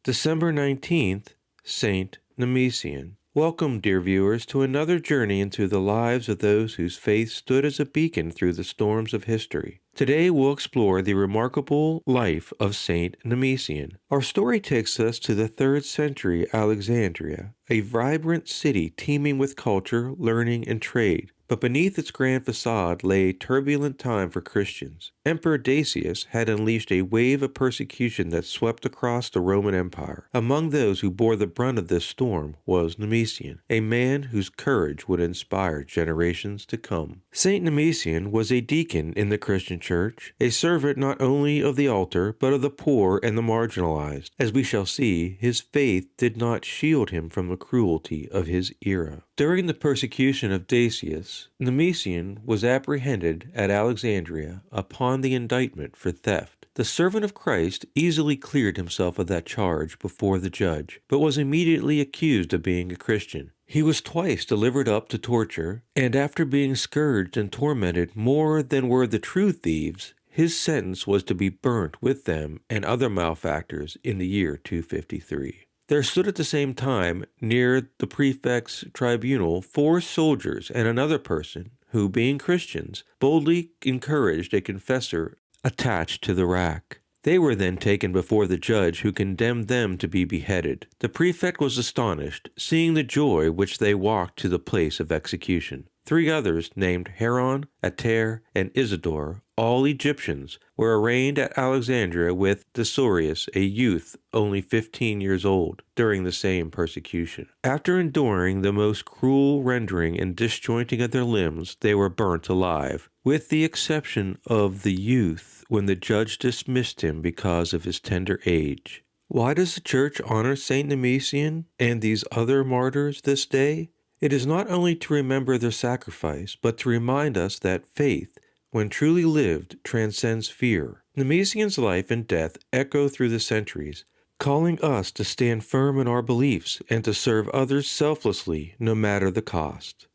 December 19th, Saint Nemesion. Welcome, dear viewers, to another journey into the lives of those whose faith stood as a beacon through the storms of history. Today we'll explore the remarkable life of Saint Nemesion. Our story takes us to the 3rd century Alexandria, a vibrant city teeming with culture, learning, and trade. But beneath its grand facade lay a turbulent time for Christians. Emperor Decius had unleashed a wave of persecution that swept across the Roman Empire. Among those who bore the brunt of this storm was Nemesion, a man whose courage would inspire generations to come. Saint Nemesion was a deacon in the Christian church, a servant not only of the altar, but of the poor and the marginalized. As we shall see, his faith did not shield him from the cruelty of his era. During the persecution of Decius, Nemesion was apprehended at Alexandria upon the indictment for theft. The servant of Christ easily cleared himself of that charge before the judge, but was immediately accused of being a Christian. He was twice delivered up to torture, and after being scourged and tormented more than were the true thieves, his sentence was to be burnt with them and other malefactors in the year 253. There stood at the same time, near the prefect's tribunal, 4 soldiers and another person, who, being Christians, boldly encouraged a confessor attached to the rack. They were then taken before the judge, who condemned them to be beheaded. The prefect was astonished, seeing the joy which they walked to the place of execution. 3 others, named Heron, Ater, and Isidore, all Egyptians, were arraigned at Alexandria with Deusorius, a youth only 15 years old, during the same persecution. After enduring the most cruel rending and disjointing of their limbs, they were burnt alive, with the exception of the youth, when the judge dismissed him because of his tender age. Why does the Church honor Saint Nemesion and these other martyrs this day? It is not only to remember their sacrifice, but to remind us that faith, when truly lived, transcends fear. Nemesion's life and death echo through the centuries, calling us to stand firm in our beliefs and to serve others selflessly, no matter the cost.